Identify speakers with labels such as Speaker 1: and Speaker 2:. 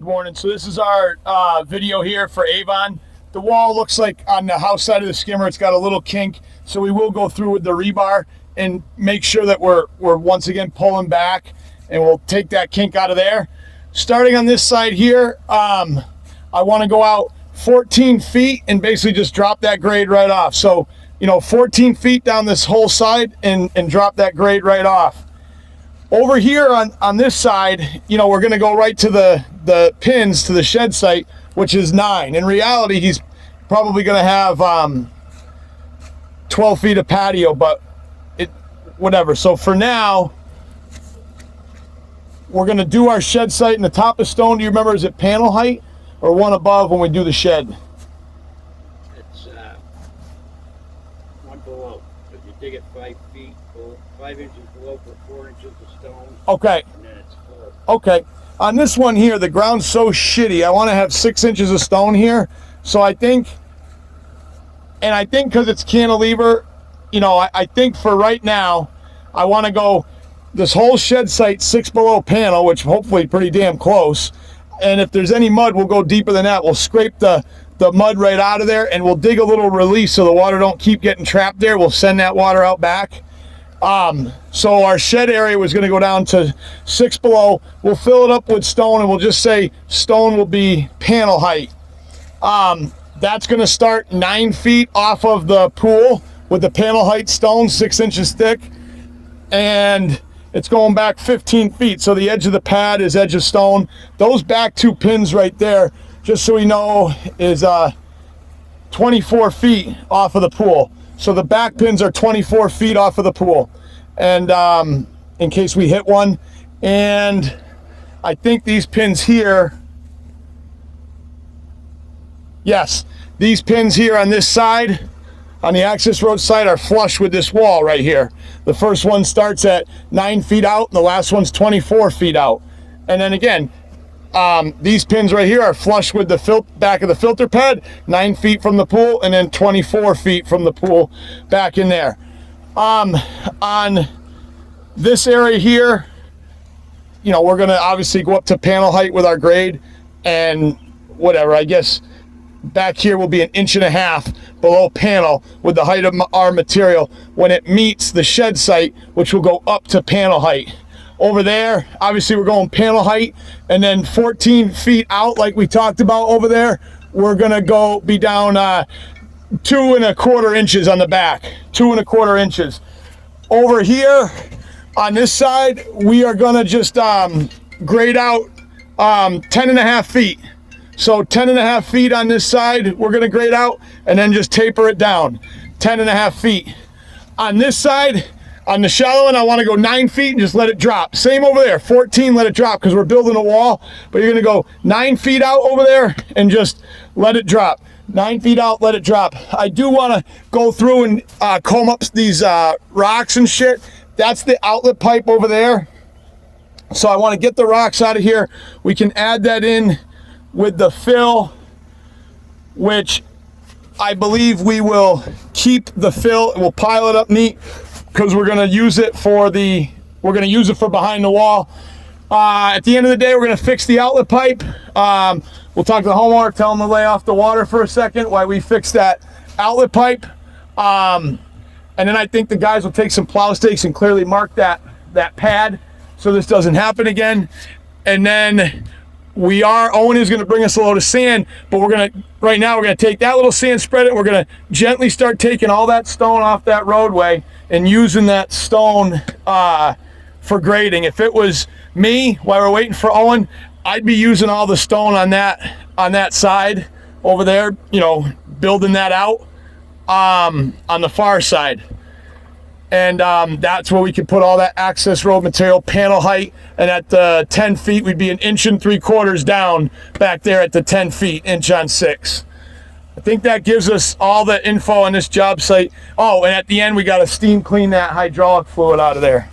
Speaker 1: Good morning. So this is our video here for Avon. The wall looks like on the house side of the skimmer, it's got a little kink. So we will go through with the rebar and make sure that we're once again pulling back, and we'll take that kink out of there. Starting on this side here, I want to go out 14 feet and basically just drop that grade right off. So, 14 feet down this whole side and drop that grade right off. Over here on this side, we're going to go right to the pins to the shed site, which is 9. In reality, he's probably going to have 12 feet of patio, but whatever. So for now, we're going to do our shed site in the top of stone. Do you remember, is it panel height or one above when we do the shed?
Speaker 2: It's one below. If you dig it 5 feet, 5 inches below for 4 inches of stone.
Speaker 1: Okay.
Speaker 2: And then it's 4.
Speaker 1: Okay. On this one here, the ground's so shitty. I want to have 6 inches of stone here. So I think because it's cantilever, I think for right now, I want to go this whole shed site 6 below panel, which hopefully pretty damn close. And if there's any mud, we'll go deeper than that. We'll scrape the mud right out of there, and we'll dig a little release so the water don't keep getting trapped there. We'll send that water out back. So our shed area was going to go down to 6 below. We'll fill it up with stone, and we'll just say stone will be panel height. That's going to start 9 feet off of the pool with the panel height stone, 6 inches thick. And it's going back 15 feet. So the edge of the pad is edge of stone. Those back 2 pins right there, just so we know, is 24 feet off of the pool. So the back pins are 24 feet off of the pool. And in case we hit one. And I think these pins here, yes, these pins here on this side, on the access road side, are flush with this wall right here. The first one starts at 9 feet out, and the last one's 24 feet out. And then again, these pins right here are flush with the back of the filter pad, 9 feet from the pool, and then 24 feet from the pool back in there. On this area here, we're going to obviously go up to panel height with our grade, and whatever, I guess back here will be 1.5 inches below panel with the height of our material when it meets the shed site, which will go up to panel height. Over there, obviously we're going panel height, and then 14 feet out, like we talked about over there, we're gonna be down 2¼ inches on the back, 2¼ inches. Over here on this side, we are gonna just grade out 10.5 feet. So 10.5 feet on this side, we're gonna grade out, and then just taper it down, 10.5 feet. On this side, on the shallow end, I want to go 9 feet and just let it drop. Same over there, 14, let it drop, because we're building a wall. But you're going to go 9 feet out over there and just let it drop. 9 feet out, let it drop. I do want to go through and comb up these rocks and shit. That's the outlet pipe over there. So I want to get the rocks out of here. We can add that in with the fill, which I believe we will keep the fill. We'll pile it up neat, because we're going to use it for behind the wall. At the end of the day, we're going to fix the outlet pipe. We'll talk to the homeowner, tell him to lay off the water for a second while we fix that outlet pipe. And then I think the guys will take some plow stakes and clearly mark that pad so this doesn't happen again. And then Owen is going to bring us a load of sand, but right now we're going to take that little sand, spread it. We're going to gently start taking all that stone off that roadway and using that stone for grading. If it was me, while we're waiting for Owen, I'd be using all the stone on that side over there, building that out on the far side. And that's where we could put all that access road material, panel height, and at the 10 feet, we'd be 1.75 inches down back there at the 10 feet, 1.6 inches. I think that gives us all the info on this job site. Oh, and at the end, we got to steam clean that hydraulic fluid out of there.